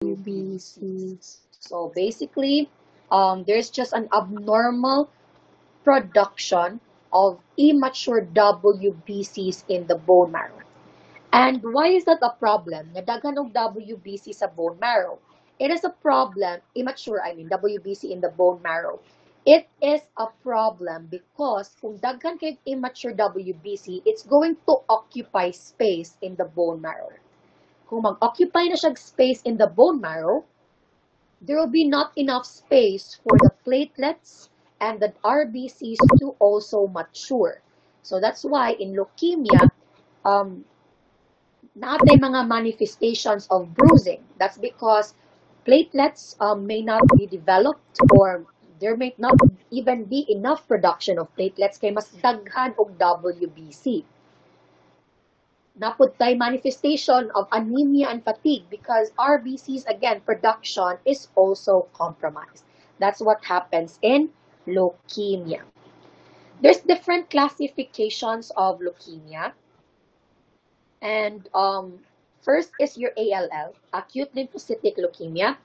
WBC. So basically, there's just an abnormal production of immature WBCs in the bone marrow. And why is that a problem? Nadaghan og WBC sa bone marrow. It is a problem, WBC in the bone marrow. It is a problem because kung daghan kay immature WBC, it's going to occupy space in the bone marrow. Kung mag-occupy na siya space in the bone marrow, there will be not enough space for the platelets and the RBCs to also mature. So that's why in leukemia, natin mga manifestations of bruising. That's because platelets may not be developed or there may not even be enough production of platelets kay mas daghan og WBC. Napud tay manifestation of anemia and fatigue because RBCs, again, production is also compromised. That's what happens in leukemia. There's different classifications of leukemia. And first is your ALL, acute lymphocytic leukemia.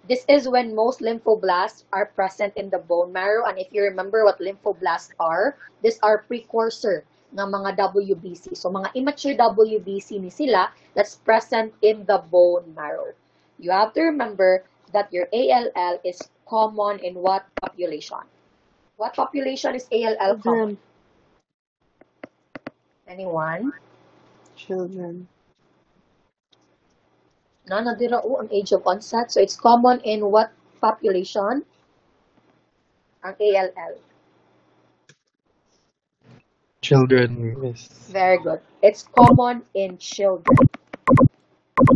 This is when most lymphoblasts are present in the bone marrow. And if you remember what lymphoblasts are, these are precursor ng mga WBC. So, mga immature WBC ni sila that's present in the bone marrow. You have to remember that your ALL is common in what population? What population is ALL common? Anyone? Children. Ang age of onset. So, it's common in what population? Ang ALL. Children, miss. Very good. It's common in children.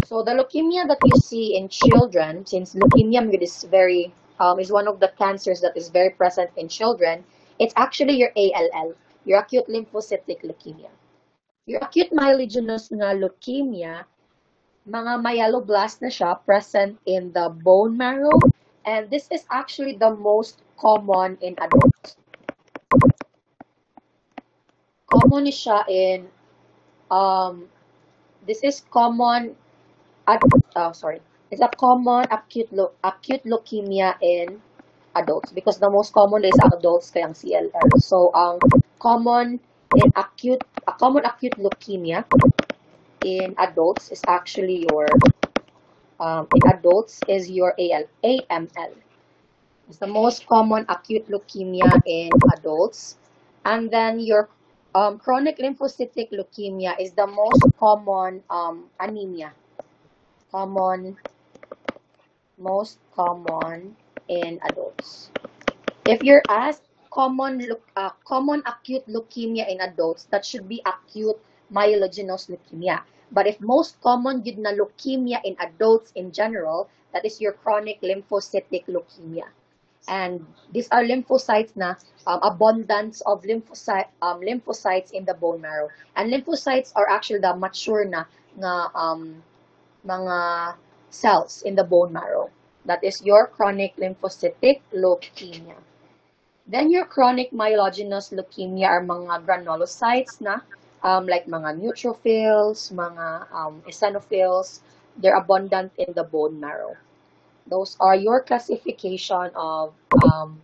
So, the leukemia that you see in children, since leukemia is one of the cancers that is very present in children, it's actually your ALL, your acute lymphocytic leukemia. Your acute myelogenous nga leukemia, mga myeloblast na siya present in the bone marrow, and this is actually the most common in adults. Common siya in, this is common, it's a common acute leukemia in adults because the most common is adults kayang CLL. So, ang common acute leukemia in adults is actually your AML. It's the most common acute leukemia in adults. And then your chronic lymphocytic leukemia is the most common anemia. Most common in adults. If you're asked common acute leukemia in adults, that should be acute myelogenous leukemia. But if most common yun na leukemia in adults in general, that is your chronic lymphocytic leukemia. And these are lymphocytes na abundance of lymphocytes in the bone marrow. And lymphocytes are actually the mature na mga cells in the bone marrow. That is your chronic lymphocytic leukemia. Then your chronic myelogenous leukemia are mga granulocytes na like mga neutrophils, mga eosinophils. They're abundant in the bone marrow. Those are your classification of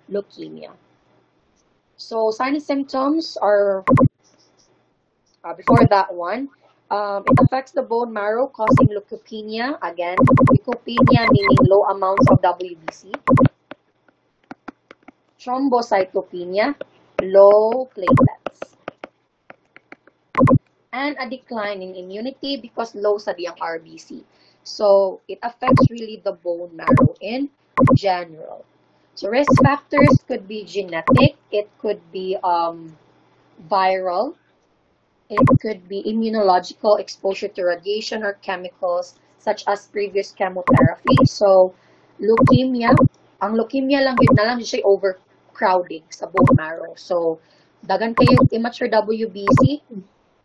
leukemia. So signs and symptoms are, before that one, it affects the bone marrow, causing leukopenia. Again, leukopenia meaning low amounts of WBC. Thrombocytopenia, low platelets. And a decline in immunity because low sa diyang RBC. So, it affects really the bone marrow in general. So, risk factors could be genetic, it could be viral, it could be immunological exposure to radiation or chemicals such as previous chemotherapy. So, leukemia, ang leukemia lang yun na lang siya overcrowding sa bone marrow. So, dagan kayo immature WBC,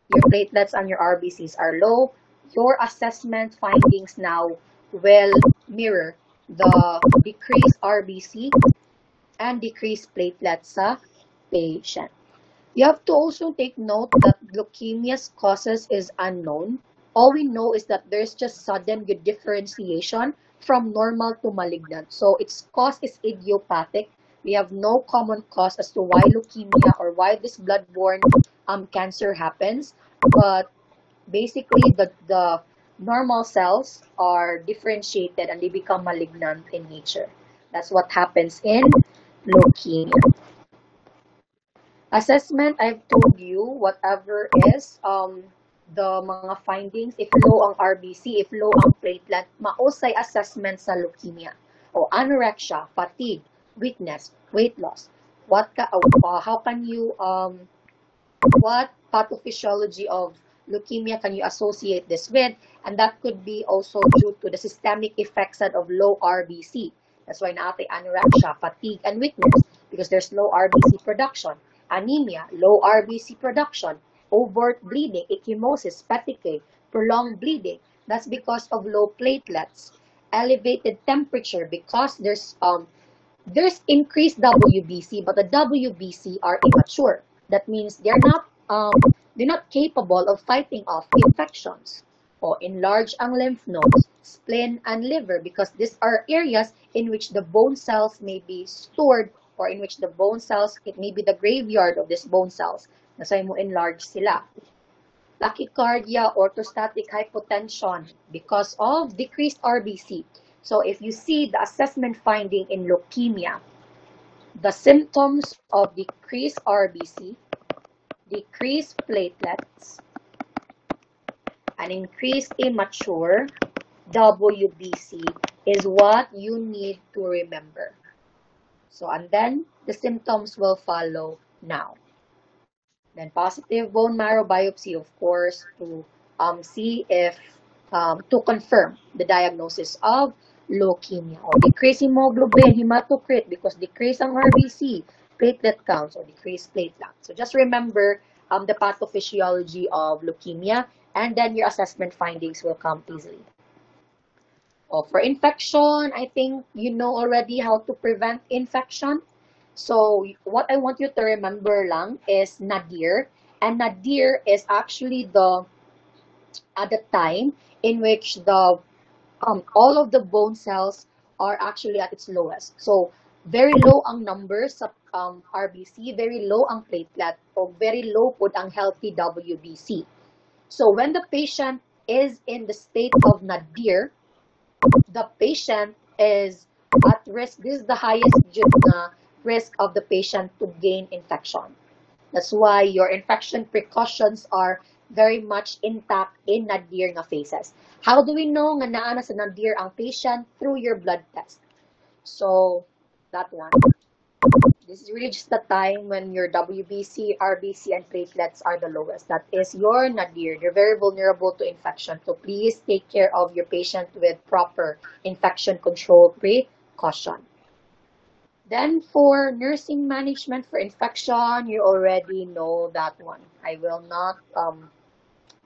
your platelets and your RBCs are low, your assessment findings now will mirror the decreased RBC and decreased platelets sa patient. You have to also take note that leukemia's causes is unknown. All we know is that there's just sudden good differentiation from normal to malignant. So its cause is idiopathic. We have no common cause as to why leukemia or why this blood-borne cancer happens, but basically the normal cells are differentiated and they become malignant in nature. That's what happens in leukemia. Assessment, I've told you, whatever is the mga findings, if low ang RBC, if low ang platelet, mausay assessment sa leukemia. O anorexia, fatigue, weakness, weight loss. How can you, what pathophysiology of leukemia can you associate this with? And that could be also due to the systemic effects of low RBC. That's why natin anorexia, fatigue, and weakness, because there's low RBC production. Anemia, low RBC production, overt bleeding, ecchymosis, petechiae, prolonged bleeding. That's because of low platelets. Elevated temperature, because there's increased WBC, but the WBC are immature. That means they're not capable of fighting off infections. O enlarge ang lymph nodes, spleen, and liver, because these are areas in which the bone cells may be stored, or in which the bone cells, it may be the graveyard of these bone cells. Nasa mo enlarge sila. Tachycardia, orthostatic hypotension, because of decreased RBC. So if you see the assessment finding in leukemia, the symptoms of decreased RBC, decreased platelets, and increased immature WBC is what you need to remember. So, and then the symptoms will follow now. Then positive bone marrow biopsy, of course, to see if, to confirm the diagnosis of leukemia. Or decrease hemoglobin, hematocrit, because decrease ang RBC, platelet counts, or decreased platelet. So just remember the pathophysiology of leukemia, and then your assessment findings will come easily. For infection, I think you know already how to prevent infection. So what I want you to remember lang is nadir. And nadir is actually at the time in which the all of the bone cells are actually at its lowest. So very low ang numbers sa RBC, very low ang platelet, o very low po ang healthy WBC. So when the patient is in the state of nadir, the patient is at risk. This is the highest risk of the patient to gain infection. That's why your infection precautions are very much intact in nadir nga phases. How do we know nga naa na sa nadir ang patient? Through your blood test. So, that one. This is really just the time when your WBC, RBC, and platelets are the lowest. That is your nadir. You're very vulnerable to infection. So please take care of your patient with proper infection control precaution. Then for nursing management for infection, you already know that one. I will not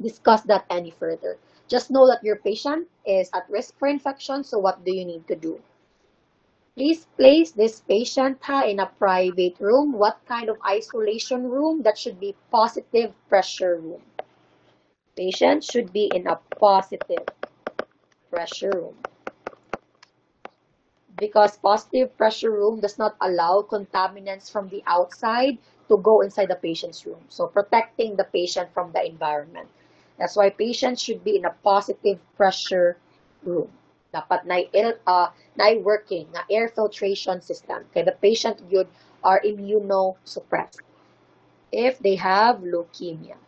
discuss that any further. Just know that your patient is at risk for infection. So what do you need to do? Please place this patient in a private room. What kind of isolation room? That should be positive pressure room. Patient should be in a positive pressure room. Because positive pressure room does not allow contaminants from the outside to go inside the patient's room. So protecting the patient from the environment. That's why patients should be in a positive pressure room. Dapat na working na air filtration system. Kaya the patient yun are immunosuppressed if they have leukemia.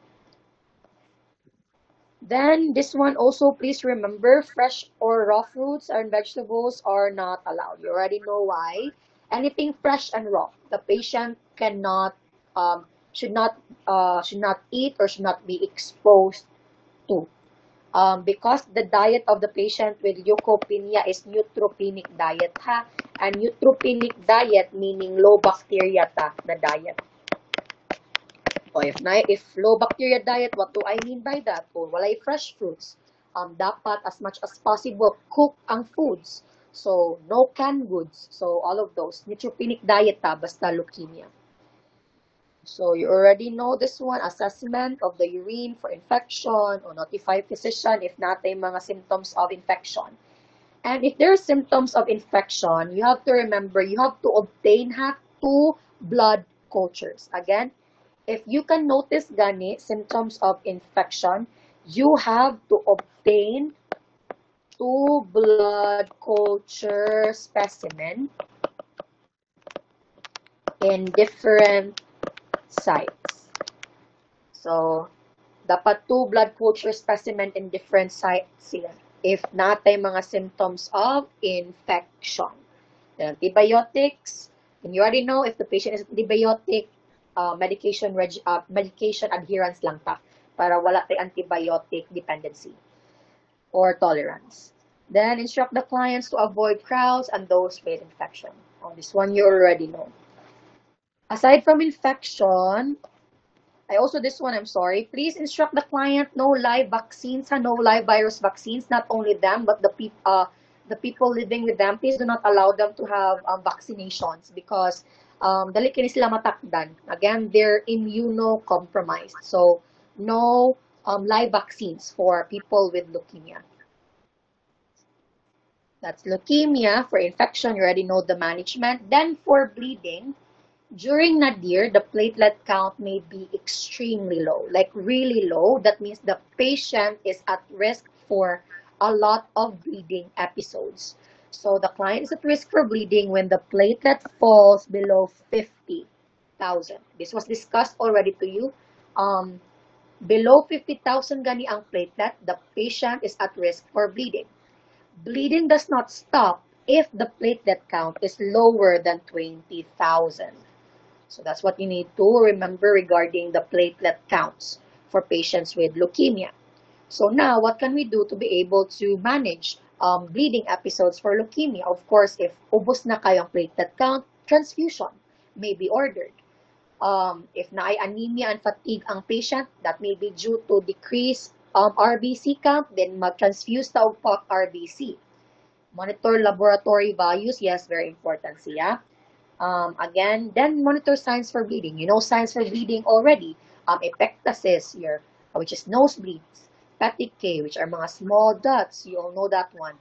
Then this one also, please remember, fresh or raw fruits and vegetables are not allowed. You already know why. Anything fresh and raw, the patient cannot, should not eat or should not be exposed to. Because the diet of the patient with leukopenia is neutropenic diet, ha? And neutropenic diet meaning low bacteria the diet. O if low bacteria diet, what do I mean by that? O walay fresh fruits. Dapat as much as possible cook ang foods. So no canned goods. So all of those neutropenic diet basta leukemia. So you already know this one, assessment of the urine for infection, or notify physician if natin mga symptoms of infection. And if there are symptoms of infection, you have to remember you have to obtain 2 blood cultures. Again, if you can notice gani symptoms of infection, you have to obtain 2 blood culture specimen in different sites. So, dapat 2 blood culture specimen in different sites sila if natay mga symptoms of infection. The antibiotics, and you already know if the patient is antibiotic, medication adherence lang ta para wala tay antibiotic dependency or tolerance. Then instruct the clients to avoid crowds and those with infection. Oh, this one you already know. Aside from infection, I'm sorry, please instruct the client no live vaccines, no live virus vaccines, not only them, but the people living with them. Please do not allow them to have vaccinations because dali kini sila matakdan. Again, they're immunocompromised. So, no live vaccines for people with leukemia. That's leukemia. For infection, you already know the management. Then for bleeding, during nadir, the platelet count may be extremely low, like really low. That means the patient is at risk for a lot of bleeding episodes. So the client is at risk for bleeding when the platelet falls below 50,000. This was discussed already to you. Below 50,000 gani ang platelet, the patient is at risk for bleeding. Bleeding does not stop if the platelet count is lower than 20,000. So that's what you need to remember regarding the platelet counts for patients with leukemia. So now, what can we do to be able to manage bleeding episodes for leukemia? Of course, if ubos na kayong platelet count, transfusion may be ordered. If naay anemia and fatigue ang patient, that may be due to decreased RBC count, then mag-transfuse ta og RBC. Monitor laboratory values, yes, very important siya. Again, then monitor signs for bleeding. You know signs for bleeding already. Epectasis here, which is nosebleeds. Petechiae, which are mga small dots. You all know that one.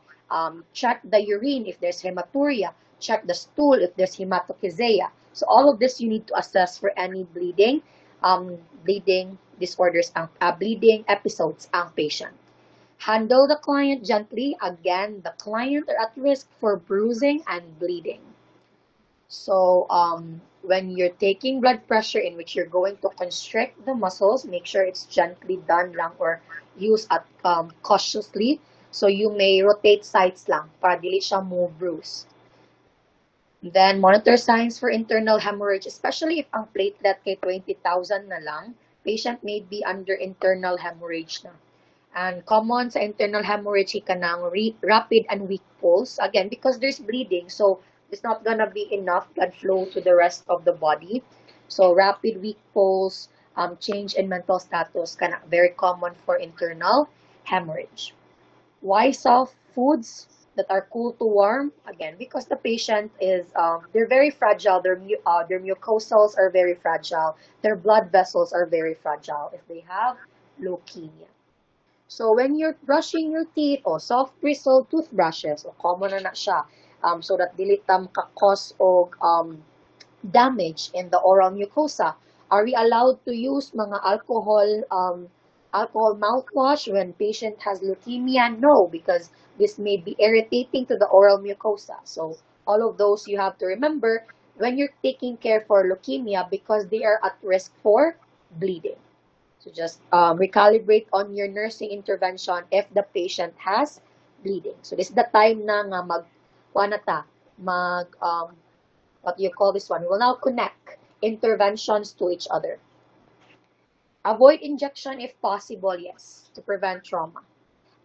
Check the urine if there's hematuria. Check the stool if there's hematochezia. So all of this you need to assess for any bleeding disorders, bleeding episodes ang patient. Handle the client gently. Again, the client are at risk for bruising and bleeding. So, when you're taking blood pressure in which you're going to constrict the muscles, make sure it's gently done lang or use at cautiously. So, you may rotate sides lang para dili siya mo bruise. Then, monitor signs for internal hemorrhage, especially if ang platelet kay 20,000 na lang, patient may be under internal hemorrhage na. And common sa internal hemorrhage ka ng rapid and weak pulse. Again, because there's bleeding, so it's not gonna be enough blood flow to the rest of the body. So rapid weak pulse, change in mental status, very common for internal hemorrhage. Why soft foods that are cool to warm? Again, because the patient is, they're very fragile. Their mucosals are very fragile. Their blood vessels are very fragile if they have leukemia. So when you're brushing your teeth, soft bristle toothbrushes, common na siya, so that dili tam ka-cause og damage in the oral mucosa. Are we allowed to use mga alcohol mouthwash when patient has leukemia? No, because this may be irritating to the oral mucosa. So all of those you have to remember when you're taking care for leukemia because they are at risk for bleeding. So just recalibrate on your nursing intervention if the patient has bleeding. So this is the time na nga what do you call this one? We will now connect interventions to each other. Avoid injection if possible, yes, to prevent trauma.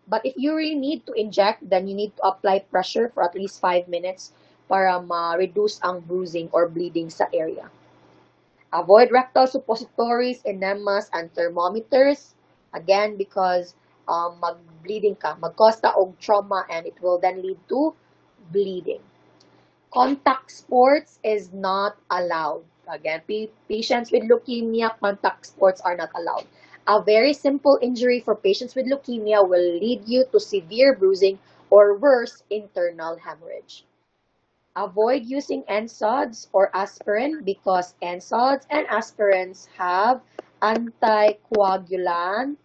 But if you really need to inject, then you need to apply pressure for at least 5 minutes para ma-reduce ang bruising or bleeding sa area. Avoid rectal suppositories, enemas, and thermometers. Again, because mag-bleeding ka, mag-cause ta og trauma and it will then lead to bleeding. Contact sports is not allowed. Again, patients with leukemia, contact sports are not allowed. A very simple injury for patients with leukemia will lead you to severe bruising or worse, internal hemorrhage. Avoid using NSAIDs or aspirin because NSAIDs and aspirins have anticoagulant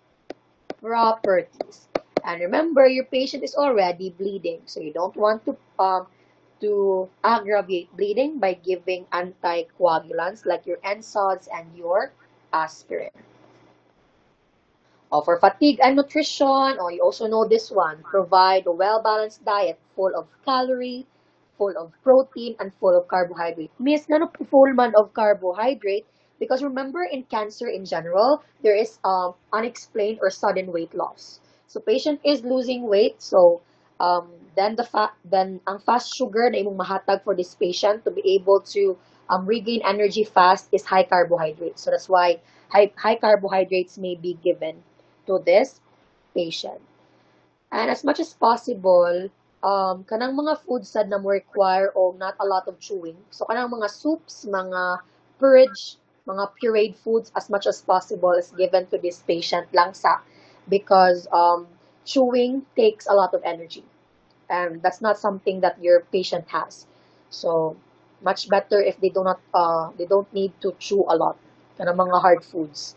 properties. And remember, your patient is already bleeding, so you don't want to aggravate bleeding by giving anticoagulants like your NSAIDs and your aspirin. For fatigue and nutrition, you also know this one, provide a well-balanced diet full of calorie, full of protein, and full of carbohydrate. Miss, nano po full man of carbohydrate? Because remember, in cancer in general, there is unexplained or sudden weight loss. So patient is losing weight, so then ang fast sugar na imong mahatag for this patient to be able to regain energy fast is high carbohydrates. So that's why high carbohydrates may be given to this patient. And as much as possible, kanang mga foods sad na mo require o not a lot of chewing. So kanang mga soups, mga porridge, mga pureed foods as much as possible is given to this patient lang sa because chewing takes a lot of energy. And that's not something that your patient has. So much better if they don't need to chew a lot. Kanang mga hard foods.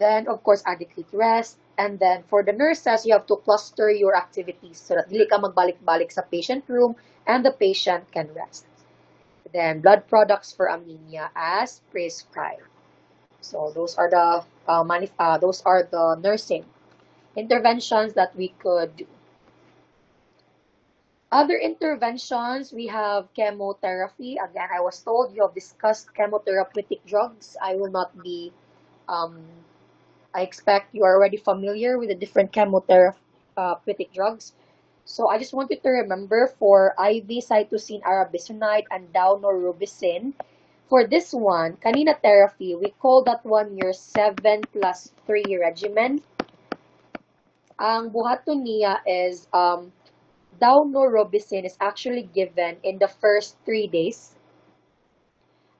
Then, of course, adequate rest. And then, for the nurses, you have to cluster your activities so that dili ka magbalik-balik sa patient room and the patient can rest. Then, blood products for anemia as prescribed. So, those are the nursing interventions that we could do. Other interventions, we have chemotherapy. Again, I was told you have discussed chemotherapeutic drugs. I will not be I expect you are already familiar with the different chemotherapeutic drugs. So I just want you to remember for IV cytosine arabisonide and daunorubicin, for this one, kanina therapy, we call that one your 7+3 regimen. Ang buhaton niya is daunorubicin is actually given in the first 3 days.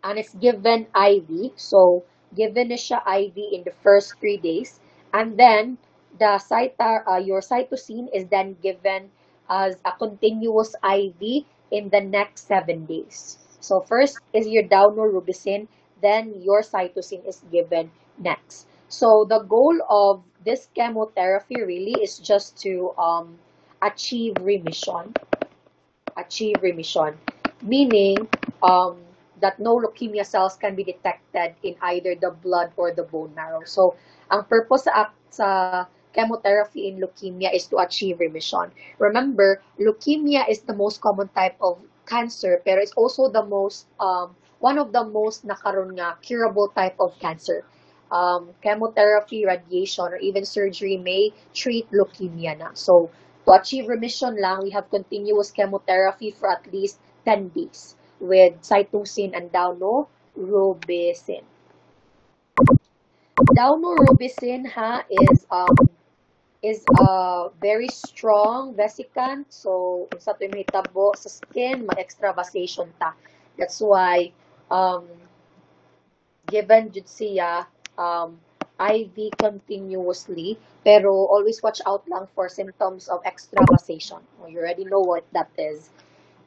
And it's given IV. So given na siya IV in the first 3 days, and then your cytosine is then given as a continuous IV in the next 7 days. So first is your daunorubicin, then your cytosine is given next. So the goal of this chemotherapy really is just to achieve remission. Meaning that no leukemia cells can be detected in either the blood or the bone marrow. So, ang purpose sa chemotherapy in leukemia is to achieve remission. Remember, leukemia is the most common type of cancer, pero it's also the most, one of the most nakaroon nga curable type of cancer. Chemotherapy, radiation, or even surgery may treat leukemia na. So, to achieve remission lang, we have continuous chemotherapy for at least 10 days. With cytosine and daunorubicin. Daunorubicin is a very strong vesicant, so sa to mahitabo sa skin, ma-extravasation ta. That's why given jud siya IV continuously, pero always watch out lang for symptoms of extravasation. You already know what that is.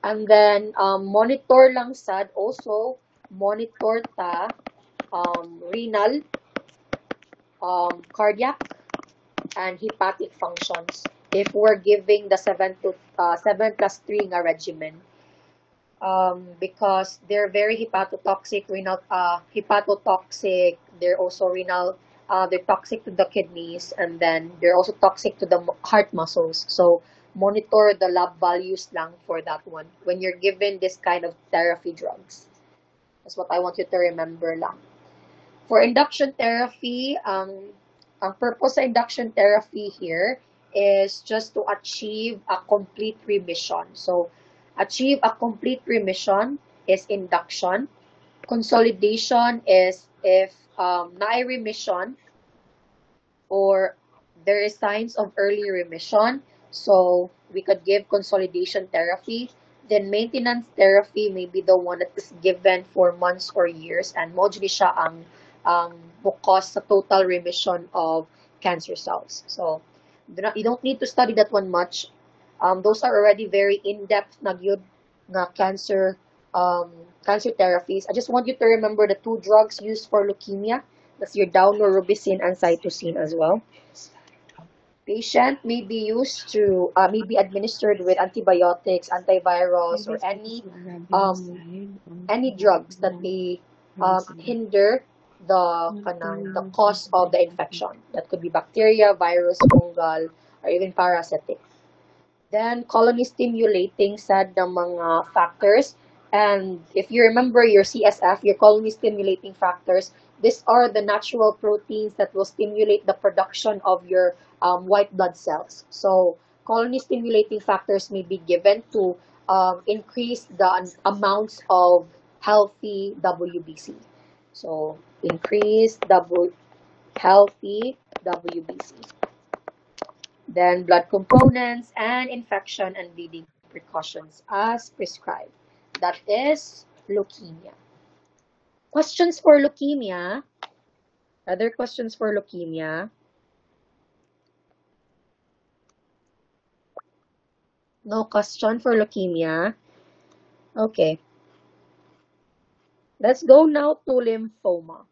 And then, monitor lang sad, also monitor ta renal, cardiac, and hepatic functions if we're giving the 7+3 nga regimen. Because they're very hepatotoxic, they're also renal, they're toxic to the kidneys, and then they're also toxic to the heart muscles. So, monitor the lab values lang for that one when you're given this kind of therapy drugs. That's what I want you to remember lang. For induction therapy, ang purpose sa induction therapy here is just to achieve a complete remission. So, achieve a complete remission is induction. Consolidation is if na remission or there is signs of early remission. So, we could give consolidation therapy. Then, maintenance therapy may be the one that is given for months or years. And mostly siya ang bukos sa total remission of cancer cells. So, you don't need to study that one much. Those are already very in-depth na gyud na cancer therapies. I just want you to remember the two drugs used for leukemia. That's your daunorubicin and cytosine as well. Patient may be used to may be administered with antibiotics, antivirals, or any drugs that may hinder the cause of the infection. That could be bacteria, virus, fungal, or even parasitic. Then, colony stimulating sad ng mga factors. And if you remember your CSF, your colony stimulating factors, these are the natural proteins that will stimulate the production of your white blood cells. So, colony stimulating factors may be given to increase the amounts of healthy WBC. So, increase healthy WBC. Then blood components and infection and bleeding precautions as prescribed. That is leukemia. Questions for leukemia? Other questions for leukemia? No question for leukemia? Okay. Let's go now to lymphoma.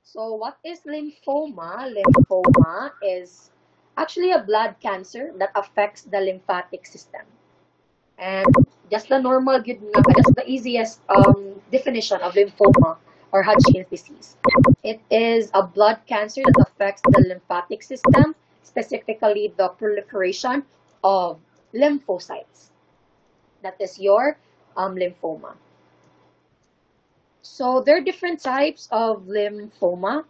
So what is lymphoma? Lymphoma is actually a blood cancer that affects the lymphatic system. And just the normal, just the easiest definition of lymphoma or Hodgkin's disease. It is a blood cancer that affects the lymphatic system, specifically the proliferation of lymphocytes. That is your lymphoma. So there are different types of lymphoma.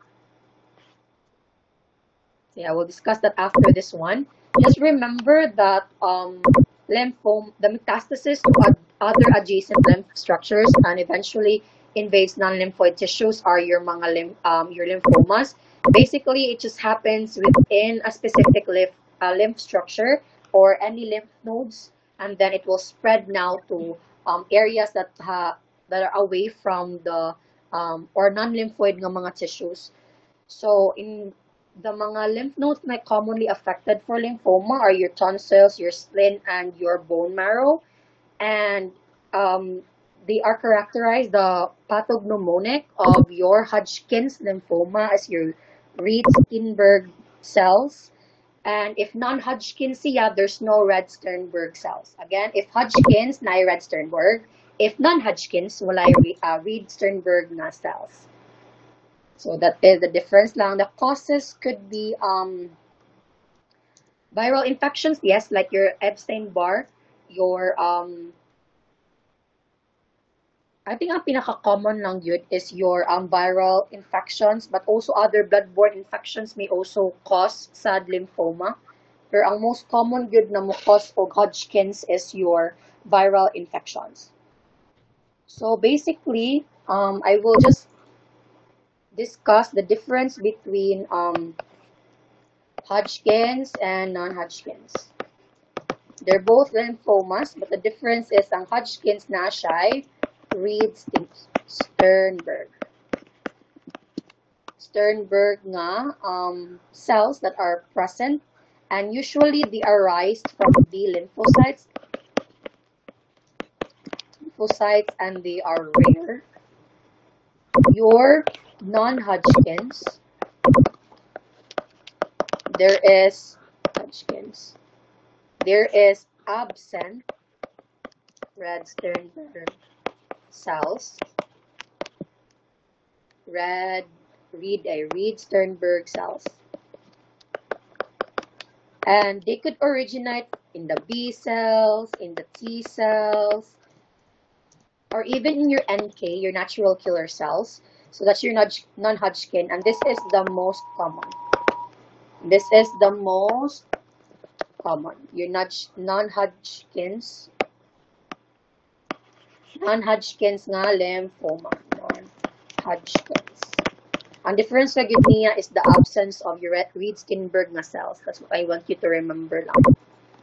Yeah, we'll discuss that after this one. Just remember that lymphoma, the metastasis to other adjacent lymph structures and eventually invades non-lymphoid tissues are your mga your lymphomas. Basically, it just happens within a specific lymph structure or any lymph nodes, and then it will spread now to areas that are away from the or non-lymphoid ng mga tissues. So in the mga lymph nodes na commonly affected for lymphoma are your tonsils, your spleen, and your bone marrow. And they are characterized, the pathognomonic of your Hodgkin's lymphoma as your Reed-Steinberg cells. And if non-Hodgkin's siya, there's no Reed-Sternberg cells. Again, if Hodgkin's, na Reed-Sternberg. If non-Hodgkin's, wala Reed-Sternberg na cells. So that is the difference lang. The causes could be viral infections, yes, like your Epstein-Barr, your I think ang pinaka-common lang yun is your viral infections, but also other blood-borne infections may also cause sad lymphoma. Pero ang most common yun na mo cause of Hodgkin's is your viral infections. So basically, I will just discuss the difference between Hodgkin's and non-Hodgkin's. They're both lymphomas, but the difference is ang Hodgkin's na siya Reed-Sternberg. Sternberg nga cells that are present, and usually they arise from the lymphocytes. And they are rare. Your non-Hodgkin's, there is absent Reed-Sternberg cells, Reed-Sternberg cells, and they could originate in the B cells, in the T cells, or even in your NK, your natural killer cells. So that's your non-Hodgkin, and this is the most common. Your non-Hodgkin's nga lymphoma. Non-Hodgkin's. Ang difference sa gid niya is the absence of your Reed-Sternberg nga cells. That's what I want you to remember lang.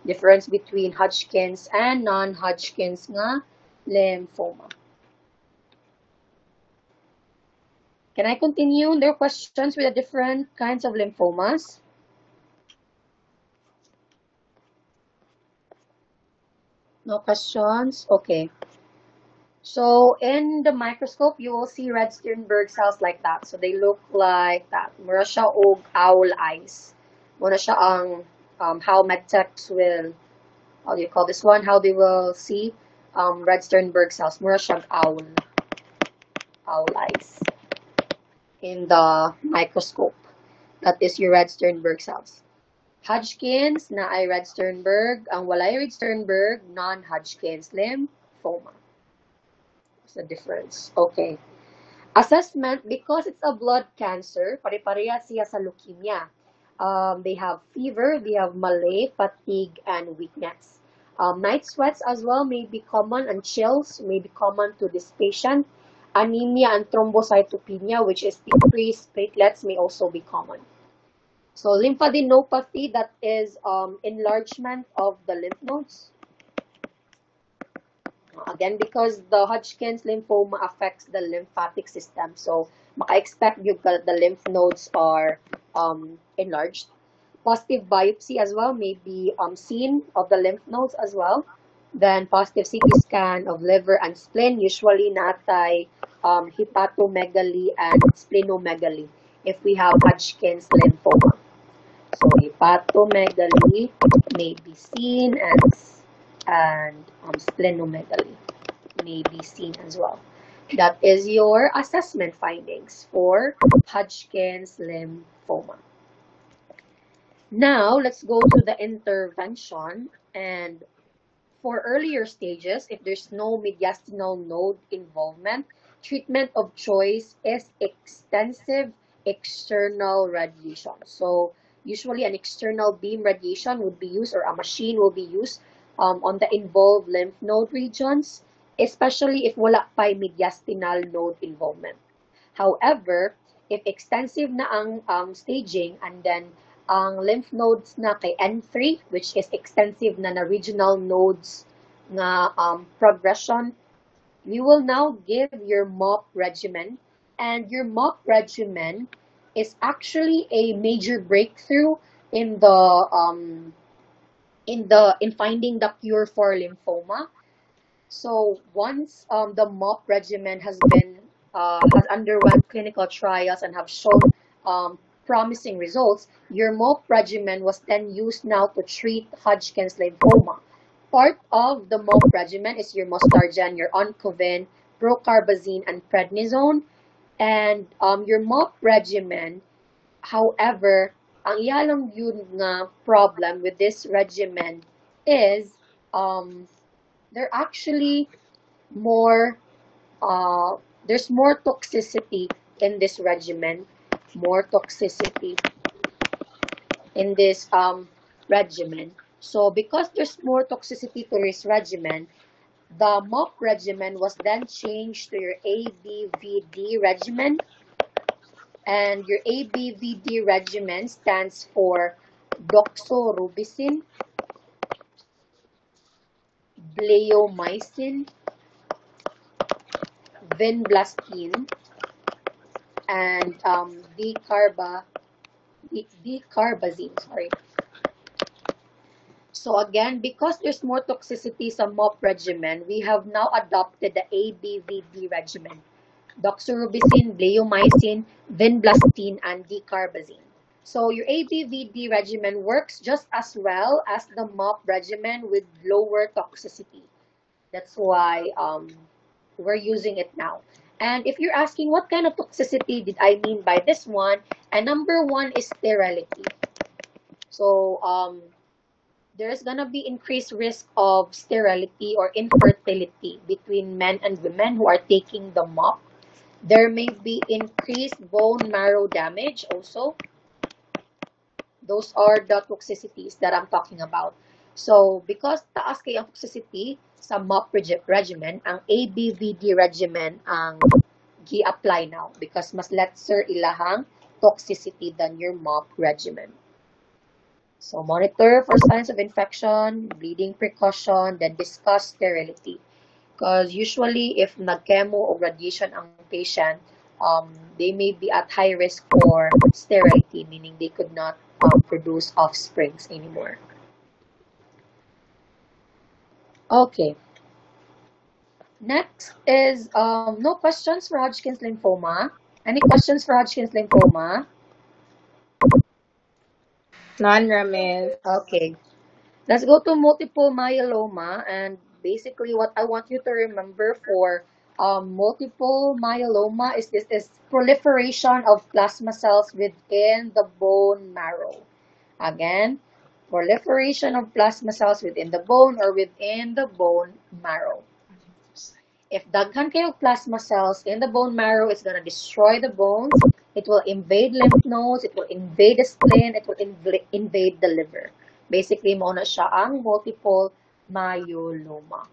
Difference between Hodgkin's and non-Hodgkin's nga lymphoma. Can I continue? There are questions with the different kinds of lymphomas. No questions? Okay. So in the microscope, you will see red Sternberg cells like that. So they look like that. Mura siya og owl eyes. Mura siya ang how medtechs will, how do you call this one? How they will see red Sternberg cells. Mura siya owl eyes in the microscope. That is your red Sternberg cells. Hodgkin's na ay red Sternberg. Ang walay red Sternberg, non-Hodgkin's lymphoma. What's the difference? Okay. Assessment, because it's a blood cancer, pare-pareha siya sa leukemia. They have fever, they have malaise, fatigue, and weakness. Night sweats as well may be common, and chills may be common to this patient. Anemia and thrombocytopenia, which is decreased platelets, may also be common. So lymphadenopathy, that is enlargement of the lymph nodes. Again, because the Hodgkin's lymphoma affects the lymphatic system, so maka-expect you that the lymph nodes are enlarged. Positive biopsy as well may be seen of the lymph nodes as well. Then positive CT scan of liver and spleen, usually natay hepatomegaly and splenomegaly if we have Hodgkin's lymphoma. So hepatomegaly may be seen and splenomegaly may be seen as well. That is your assessment findings for Hodgkin's lymphoma. Now, let's go to the intervention. And for earlier stages, if there's no mediastinal node involvement, treatment of choice is extensive external radiation. So usually an external beam radiation would be used, or a machine will be used on the involved lymph node regions, especially if wala pa mediastinal node involvement. However, if extensive na ang staging, and then ang lymph nodes na kay N3, which is extensive na regional nodes na progression, we will now give your MOP regimen. And your MOP regimen is actually a major breakthrough in finding the cure for lymphoma. So once the MOP regimen has underwent clinical trials and have shown promising results, your MOP regimen was then used now to treat Hodgkin's lymphoma. Part of the MOP regimen is your Mostargen, your Oncovin, Procarbazine, and Prednisone. And your MOP regimen, however, ang iyalang yun nga problem with this regimen is they're actually more there's more toxicity in this regimen, more toxicity in this regimen. So because there's more toxicity to this regimen, the MOP regimen was then changed to your ABVD regimen. And your ABVD regimen stands for doxorubicin, bleomycin, vinblastine, and dicarbazine. Sorry. So again, because there's more toxicity sa MOP regimen, we have now adopted the ABVD regimen: doxorubicin, bleomycin, vinblastine, and dicarbazine. So your ABVD regimen works just as well as the MOP regimen with lower toxicity. That's why we're using it now. And if you're asking what kind of toxicity did I mean by this one, and number one is sterility. So there's gonna be increased risk of sterility or infertility between men and women who are taking the MOP. There may be increased bone marrow damage also. Those are the toxicities that I'm talking about. So, because taas kay ang toxicity sa MOP regimen, ang ABVD regimen ang gi-apply now because mas lesser ilahang toxicity than your MOP regimen. So, monitor for signs of infection, bleeding precaution, then discuss sterility. Because usually, if nag-chemo or radiation ang patient, they may be at high risk for sterility, meaning they could not produce offsprings anymore. Okay. Next is no questions for Hodgkin's lymphoma. Any questions for Hodgkin's lymphoma? None, Ramis. Okay. Let's go to multiple myeloma, and basically what I want you to remember for multiple myeloma is this is proliferation of plasma cells within the bone marrow. Again, proliferation of plasma cells within the bone or within the bone marrow. If daghan kayo plasma cells in the bone marrow, it's gonna destroy the bones. It will invade lymph nodes. It will invade the spleen. It will invade the liver. Basically, mo na siya ang multiple myeloma.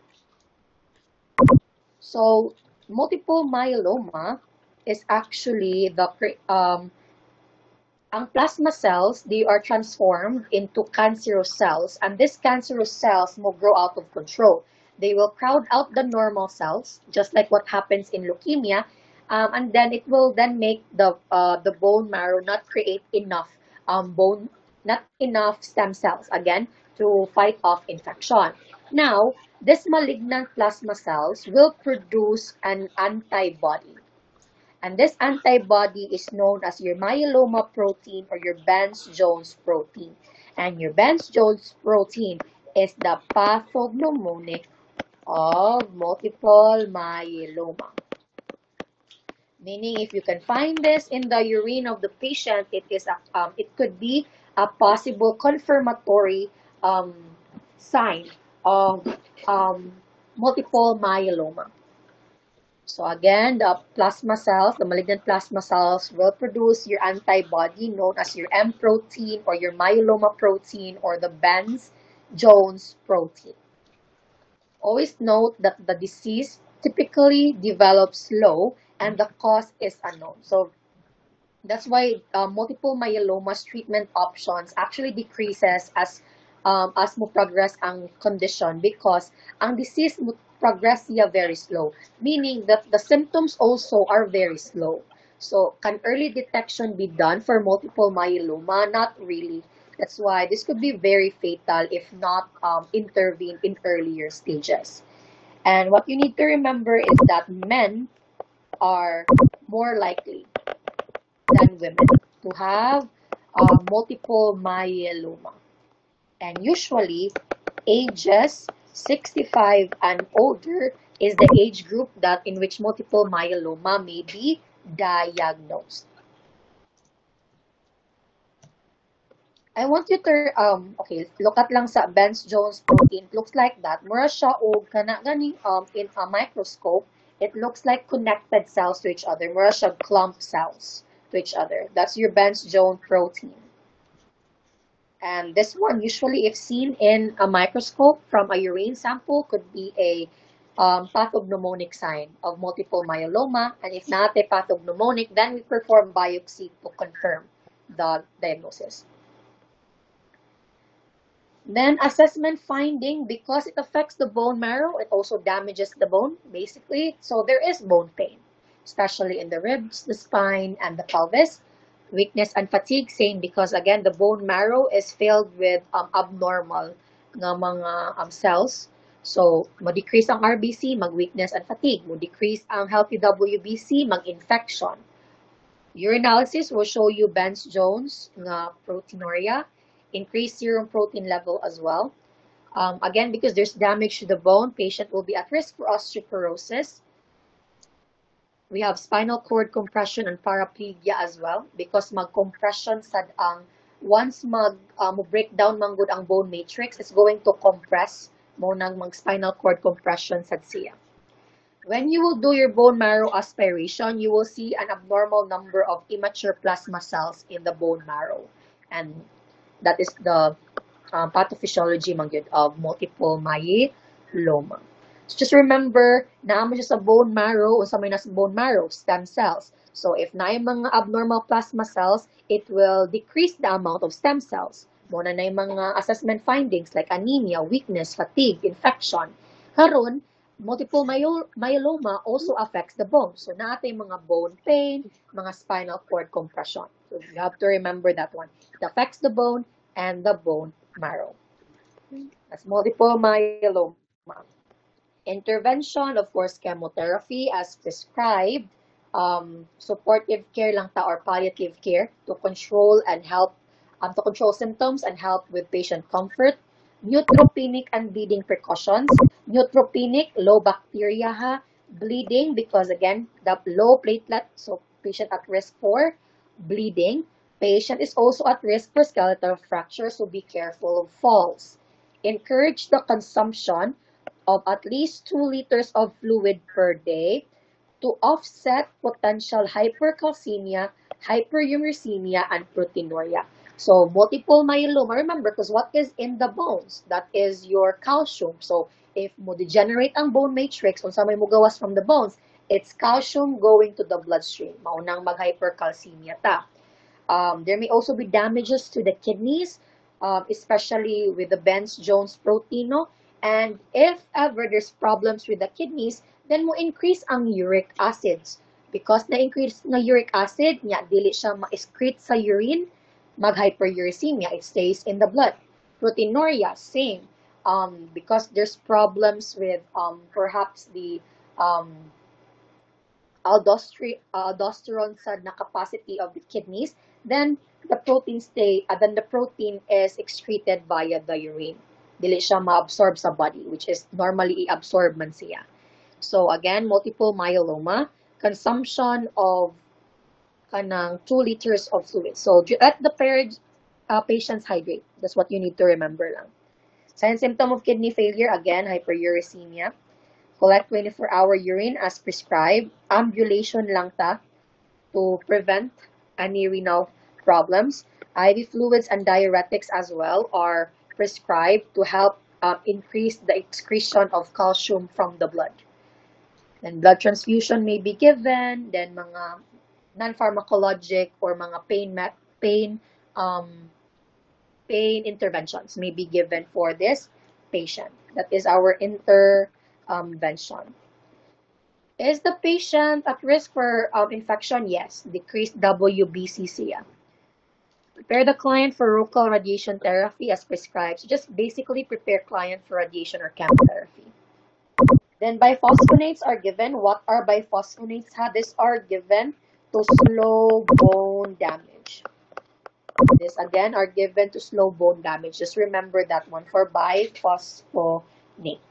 So, multiple myeloma is actually the ang plasma cells, they are transformed into cancerous cells, and these cancerous cells will grow out of control. They will crowd out the normal cells, just like what happens in leukemia, and then it will then make the bone marrow not create enough not enough stem cells again to fight off infection. Now, these malignant plasma cells will produce an antibody. And this antibody is known as your myeloma protein or your Benz-Jones protein. And your Benz-Jones protein is the pathognomonic of multiple myeloma. Meaning, if you can find this in the urine of the patient, it could be a possible confirmatory sign of multiple myeloma. So again, the plasma cells, the malignant plasma cells will produce your antibody known as your M protein or your myeloma protein or the Benz-Jones protein. Always note that the disease typically develops slow and the cause is unknown. So that's why multiple myeloma's treatment options actually decreases as mo progress ang condition because ang disease mo progress siya very slow, meaning that the symptoms also are very slow. So, can early detection be done for multiple myeloma? Not really. That's why this could be very fatal if not intervened in earlier stages. And what you need to remember is that men are more likely than women to have multiple myeloma. And usually, ages 65 and older is the age group that in which multiple myeloma may be diagnosed. I want you to, okay, look at lang sa Benz-Jones protein. It looks like that. Mura siya o kana ganing in a microscope, it looks like connected cells to each other. Mura siya clump cells to each other. That's your Benz-Jones protein. And this one, usually if seen in a microscope from a urine sample, could be a pathognomonic sign of multiple myeloma. And if not a pathognomonic, then we perform biopsy to confirm the diagnosis. Then assessment finding, because it affects the bone marrow, it also damages the bone, basically. So there is bone pain, especially in the ribs, the spine, and the pelvis. Weakness and fatigue, same, because again, the bone marrow is filled with abnormal nga mga cells. So, mo-decrease ang RBC, mag-weakness and fatigue. Mo-decrease ang healthy WBC, mag-infection. Urinalysis will show you Benz-Jones nga proteinuria, increased serum protein level as well. Again, because there's damage to the bone, patient will be at risk for osteoporosis. We have spinal cord compression and paraplegia as well because mag-compression sad ang once break down man gud ang bone matrix, it's going to compress mo nang mag-spinal cord compression sad siya. When you will do your bone marrow aspiration, you will see an abnormal number of immature plasma cells in the bone marrow. And that is the pathophysiology of multiple myeloma. So just remember, naamo siya sa bone marrow, o sa may nasa bone marrow, stem cells. So if na yung mga abnormal plasma cells, it will decrease the amount of stem cells. Muna na yung mga assessment findings like anemia, weakness, fatigue, infection. Karon, multiple myeloma also affects the bone. So natin mga bone pain, mga spinal cord compression. So you have to remember that one. It affects the bone and the bone marrow. That's multiple myeloma. Intervention, of course, chemotherapy as prescribed, supportive care lang ta or palliative care to control and help to control symptoms and help with patient comfort. Neutropenic and bleeding precautions. Neutropenic, low bacteria ha, bleeding because again, the low platelet, so patient at risk for bleeding. Patient is also at risk for skeletal fracture, so be careful of falls. Encourage the consumption of at least 2 liters of fluid per day to offset potential hypercalcemia, hyperuricemia, and proteinuria. So multiple myeloma, remember, because what is in the bones? That is your calcium. So if mo degenerate ang bone matrix, unsa may mugawas from the bones, it's calcium going to the bloodstream. Maunang mag-hypercalcemia ta. There may also be damages to the kidneys, especially with the Benz-Jones protein. No? And if ever there's problems with the kidneys, then mo increase ang uric acids. Because na-increase na uric acid, nya dili siya ma-excrete sa urine, mag-hyperuricemia, it stays in the blood. Proteinuria, same. Because there's problems with perhaps the aldosterone sa na capacity of the kidneys, then the protein is excreted via the urine. Dili siya ma-absorb sa body, which is normally i-absorb man siya. So again, multiple myeloma, consumption of kanang 2 liters of fluid. So let the patients hydrate. That's what you need to remember lang. Sign and symptom of kidney failure, again, hyperuricemia. Collect 24-hour urine as prescribed. Ambulation lang ta to prevent any renal problems. IV fluids and diuretics as well are prescribed to help increase the excretion of calcium from the blood. Then blood transfusion may be given. Then mga non-pharmacologic or mga pain interventions may be given for this patient. That is our intervention. Is the patient at risk for infection? Yes. Decreased WBCC. Prepare the client for local radiation therapy as prescribed. So just basically prepare client for radiation or chemotherapy. Then biphosphonates are given. What are biphosphonates? These are given to slow bone damage. These again are given to slow bone damage. Just remember that one for biphosphonates,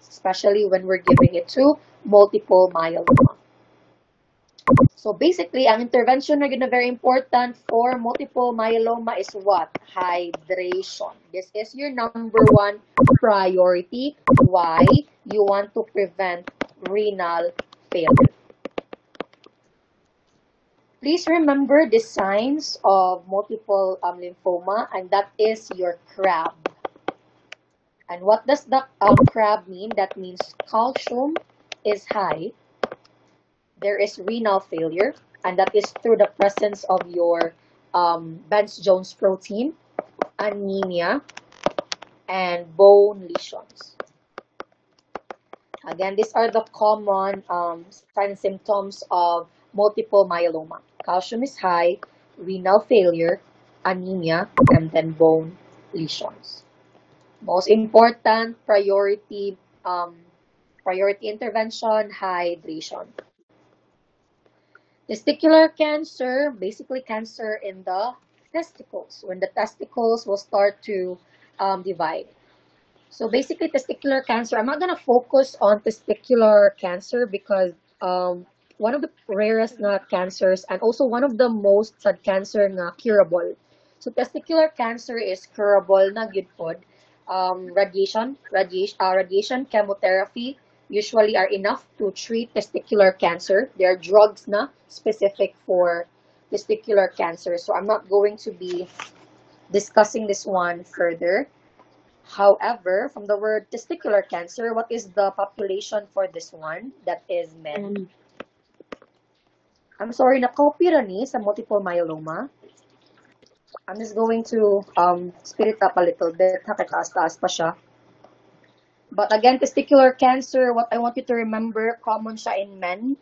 especially when we're giving it to multiple myeloma. So basically, ang intervention na yun na very important for multiple myeloma is what? Hydration. This is your number one priority. Why? You want to prevent renal failure. Please remember the signs of multiple lymphoma, and that is your CRAB. And what does the CRAB mean? That means calcium is high. There is renal failure, and that is through the presence of your Benz-Jones protein, anemia, and bone lesions. Again, these are the common signs and symptoms of multiple myeloma. Calcium is high, renal failure, anemia, and then bone lesions. Most important priority intervention, hydration. Testicular cancer, basically cancer in the testicles, when the testicles will start to divide. So basically testicular cancer, I'm not going to focus on testicular cancer because one of the rarest na cancers and also one of the most sad cancer na curable. So testicular cancer is curable na gyud pod. Radiation, chemotherapy usually are enough to treat testicular cancer. There are drugs na specific for testicular cancer. So I'm not going to be discussing this one further. However, from the word testicular cancer, what is the population for this one? That is men. I'm sorry, na-copy ra ni sa multiple myeloma. I'm just going to speed it up a little bit. Taas pa siya. But again, testicular cancer, what I want you to remember, common siya in men.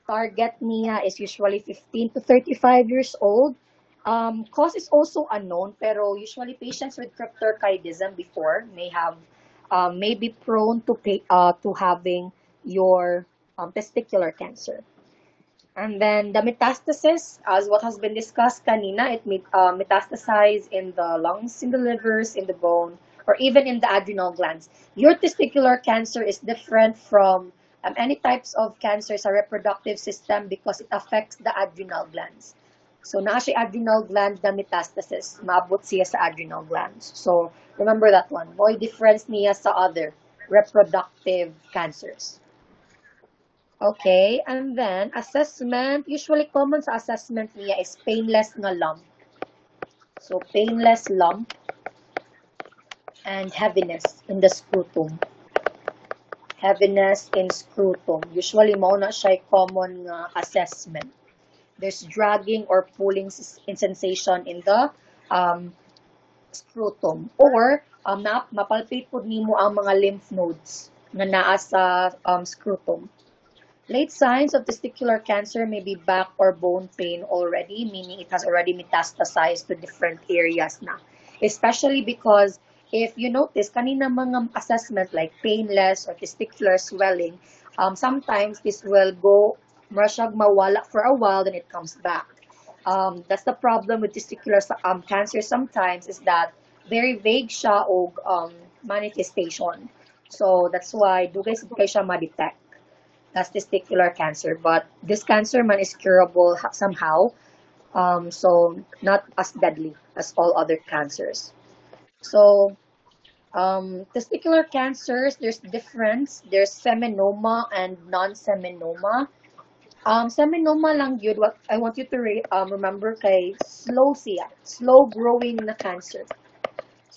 Target niya is usually 15 to 35 years old. Cause is also unknown, pero usually patients with cryptorchidism before may have may be prone to having your testicular cancer. And then the metastasis, as what has been discussed kanina, it metastasize in the lungs, in the livers, in the bone, or even in the adrenal glands. Your testicular cancer is different from any types of cancer sa reproductive system because it affects the adrenal glands. So, naa siya adrenal gland na metastasis. Maabot siya sa adrenal glands. So, remember that one. Mo'y difference niya sa other reproductive cancers. Okay, and then assessment, usually common sa assessment niya is painless nga lump. So, painless lump and heaviness in the scrotum. Heaviness in scrotum. Usually, mo na siya common nga assessment. There's dragging or pulling sensation in the scrotum. Or, mapalpate po nimo ang mga lymph nodes na naa sa scrotum. Late signs of testicular cancer may be back or bone pain already, meaning it has already metastasized to different areas na. Especially because if you notice, kanina mga assessment like painless or testicular swelling, sometimes this will go, masyag mawala for a while, then it comes back. That's the problem with testicular cancer sometimes is that very vague siya o manifestation. So that's why dugay siya ma-detect. That's testicular cancer, but this cancer man is curable somehow, so not as deadly as all other cancers. So testicular cancers, there's difference. There's seminoma and non-seminoma. Seminoma lang yun, what I want you to remember kay slow growing na cancer.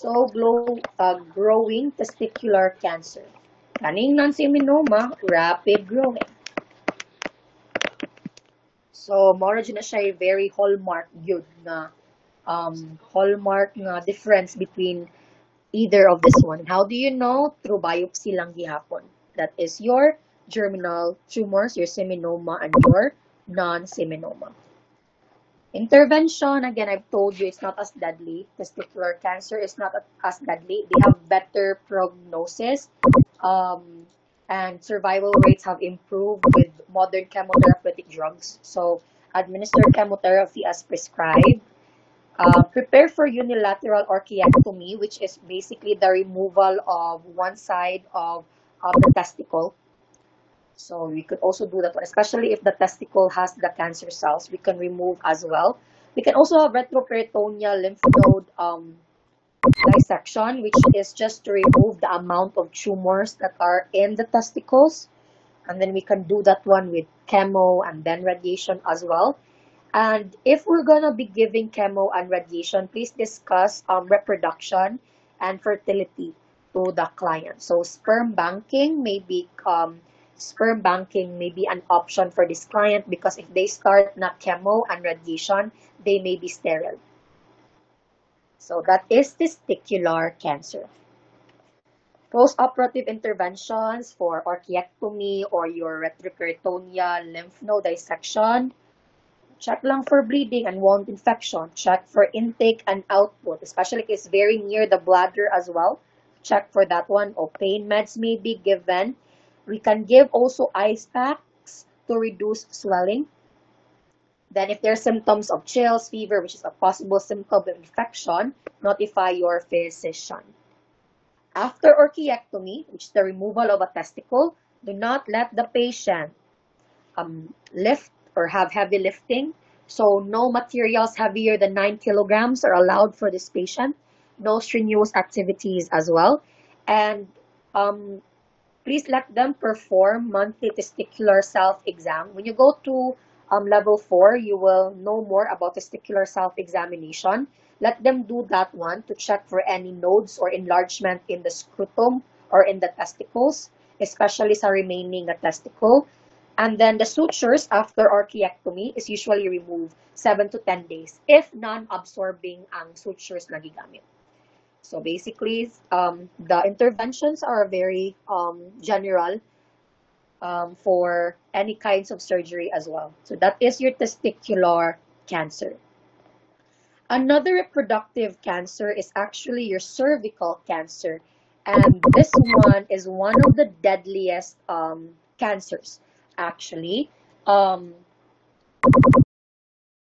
Growing testicular cancer. Kaning non-seminoma, rapid growing. So, mora na siya very hallmark yun na hallmark nga difference between either of this one. How do you know? Through biopsy lang gihapon. That is your germinal tumors, your seminoma, and your non-seminoma. Intervention, again, I've told you it's not as deadly. Testicular cancer is not as deadly. They have better prognosis. And survival rates have improved with modern chemotherapeutic drugs. So, administer chemotherapy as prescribed. Prepare for unilateral orchiectomy, which is basically the removal of one side of the testicle. So, we could also do that one, especially if the testicle has the cancer cells. We can remove as well. We can also have retroperitoneal lymph node dissection, which is just to remove the amount of tumors that are in the testicles. And then we can do that one with chemo and then radiation as well. And if we're going to be giving chemo and radiation, please discuss reproduction and fertility to the client. So sperm banking may be an option for this client because if they start na chemo and radiation, they may be sterile. So that is testicular cancer. Post-operative interventions for orchiectomy or your retroperitoneal lymph node dissection. Check lang for bleeding and wound infection. Check for intake and output, especially if it's very near the bladder as well. Check for that one. Or pain meds may be given. We can give also ice packs to reduce swelling. Then if there are symptoms of chills, fever, which is a possible symptom of infection, notify your physician. After orchiectomy, which is the removal of a testicle, do not let the patient lift or have heavy lifting. So no materials heavier than 9 kilograms are allowed for this patient. No strenuous activities as well. And please let them perform monthly testicular self-exam. When you go to level 4, you will know more about testicular self-examination. Let them do that one to check for any nodes or enlargement in the scrotum or in the testicles, especially sa remaining testicle. And then the sutures after orchiectomy is usually removed 7 to 10 days if non-absorbing ang sutures na gigamit. So basically, the interventions are very general for any kinds of surgery as well. So that is your testicular cancer. Another reproductive cancer is actually your cervical cancer. And this one is one of the deadliest cancers, actually.